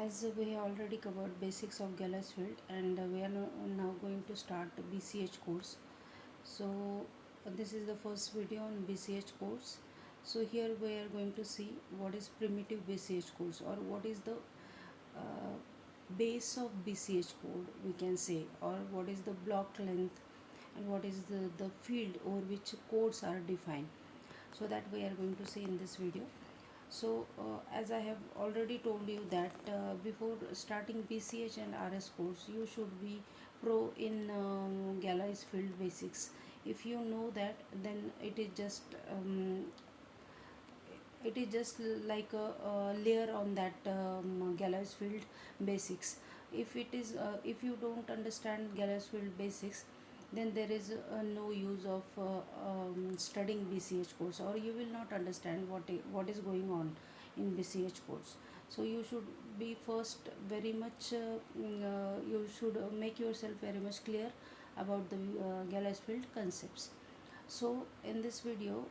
As we have already covered basics of Gauss field, and we are now going to start the BCH course. So this is the first video on BCH course. So here we are going to see what is primitive BCH course, or what is the uh, base of BCH code, we can say, or what is the block length, and what is the field over which codes are defined. So that we are going to see in this video. So as I have already told you that before starting BCH and RS course, you should be pro in Gauss field basics. If you know that, then it is just like a layer on that Gauss field basics. If you don't understand Gauss field basics, then there is no use of studying BCH course, or you will not understand what is going on in BCH course. So you should be first very much you should make yourself very much clear about the Gauss field concepts. So in this video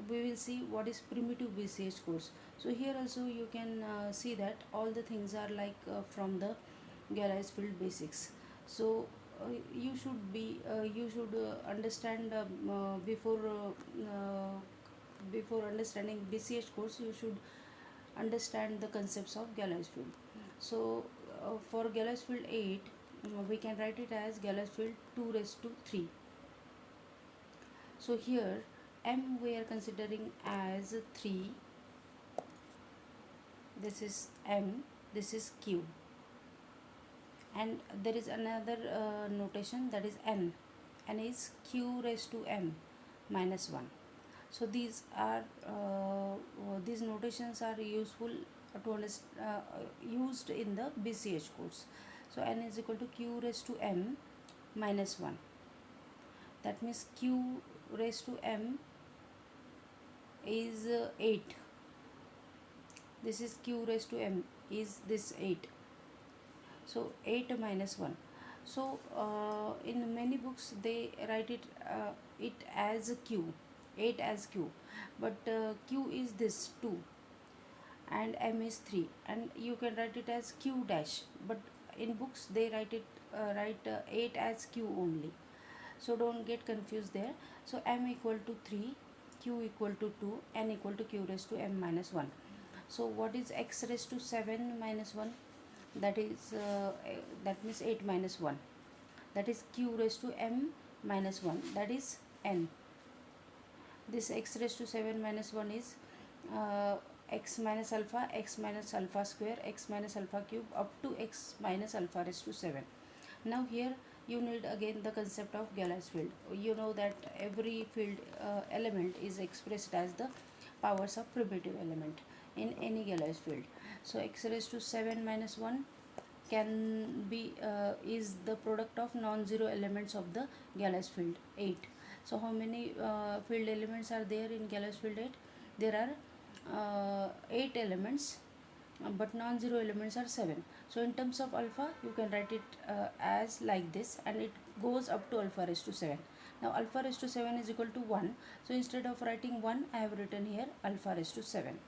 we will see what is primitive BCH course. So here also you can see that all the things are like from the Gauss field basics. So you should understand before understanding BCH course, you should understand the concepts of Gauss field. So for Gauss field 8, we can write it as Gauss field 2 raised to 3. So here m we are considering as 3, this is m, this is q, and there is another notation, that is n is q raised to m minus 1. So these notations are useful used in the BCH course. So n is equal to q raised to m minus 1. That means q raised to m is 8. This is q raised to m is this 8. So 8 minus 1. So in many books they write it as q, 8 as q, but q is this 2 and m is 3, and you can write it as q dash, but in books they write 8 as q only. So don't get confused there. So m equal to 3, q equal to 2, n equal to q raised to m minus 1. So what is x raised to 7 minus 1? That means 8 minus 1. That is q raised to m minus 1. That is n. This x raised to 7 minus 1 is x minus alpha square, x minus alpha cube, up to x minus alpha raised to 7. Now here you need again the concept of Gauss field. You know that every field element is expressed as the powers of primitive element in any Gauss field. So x raised to 7 minus 1 can be is the product of non-zero elements of the Gauss field 8. So how many field elements are there in Gauss field 8? There are 8 elements, but non-zero elements are 7. So in terms of alpha, you can write it as like this, and it goes up to alpha raised to 7. Now alpha raised to 7 is equal to 1. So instead of writing 1, I have written here alpha raised to 7.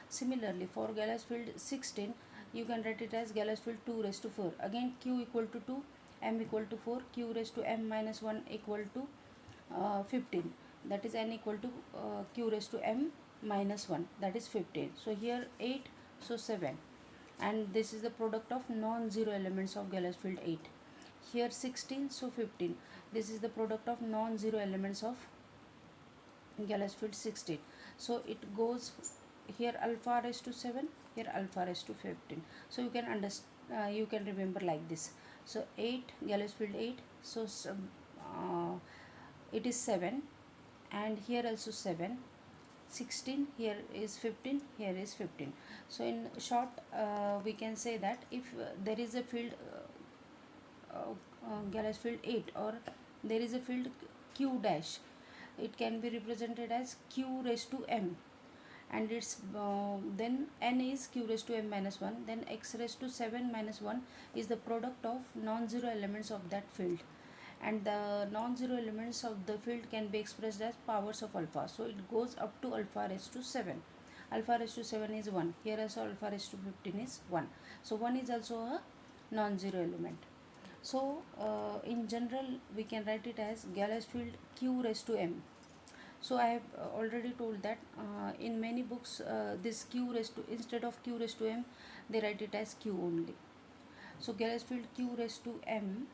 Similarly, for Gauss field 16, you can write it as Gauss field 2 raised to 4. Again, q equal to 2, m equal to 4, q raised to m minus 1 equal to 15. That is n equal to q raised to m minus 1, that is 15. So here 8, so 7. And this is the product of non-zero elements of Gauss field 8. Here 16, so 15. This is the product of non-zero elements of Gauss field 16. So it goes here alpha raised to 7, here alpha raised to 15. So you can understand, you can remember like this. So 8, Gauss field 8, so it is 7, and here also 7, 16, here is 15, here is 15. So in short, we can say that if there is a field Gauss field 8, or there is a field q dash, it can be represented as q raised to m, and its then n is q raised to m minus 1, then x raised to 7 minus 1 is the product of non-zero elements of that field, and the non-zero elements of the field can be expressed as powers of alpha. So it goes up to alpha raised to 7. alpha raised to 7 is 1. Here also alpha raised to 15 is 1. So 1 is also a non-zero element. So in general we can write it as Gauss field q raised to m. So I have already told that in many books this q raised to, instead of q raised to m, they write it as q only. So Gauss field q raised to m,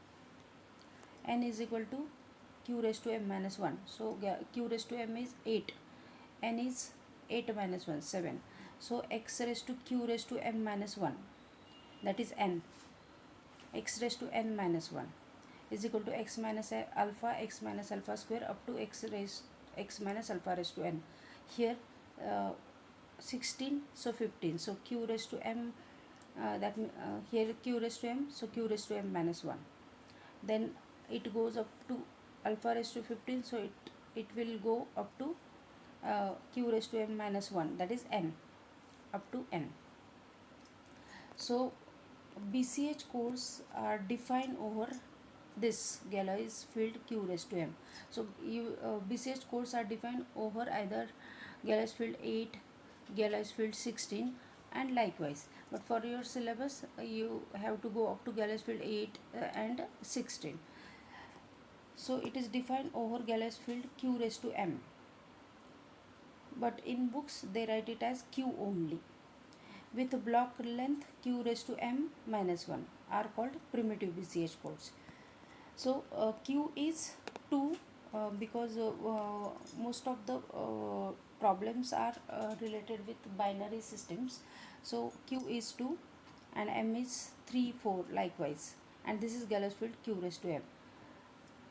n is equal to q raised to m minus 1. So q raised to m is 8, n is 8 minus 1, 7. So x raised to q raised to m minus 1, that is n. X raised to n minus 1 is equal to x minus alpha, x minus alpha square up to x minus alpha raised to n. Here 16, so 15. So q raised to m, here q raised to m, so q raised to m minus 1. Then it goes up to alpha raised to 15, so it will go up to q raised to m minus 1, that is n, up to n. So BCH codes are defined over this Gauss field q raised to m. So BCH codes are defined over either Gauss field 8, Gauss field 16 and likewise. But for your syllabus you have to go up to Gauss field 8 and 16. So it is defined over Gauss field q raised to m. But in books they write it as q only, with block length q raised to m minus 1 are called primitive BCH codes. So q is 2 because most of the problems are related with binary systems. So q is 2 and m is 3, 4 likewise, and this is Gauss field q raised to m.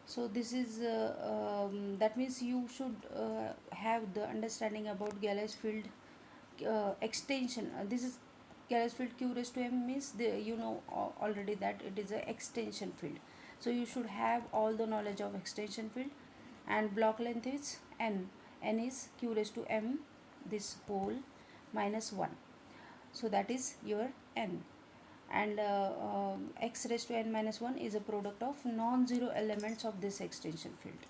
So this is that means you should have the understanding about Gauss field extension. This is Gauss field q raised to m means you know already that it is an extension field. So you should have all the knowledge of extension field. And block length is n. N is q raised to m, this whole, minus 1. So that is your n. And x raised to n minus 1 is a product of non-zero elements of this extension field.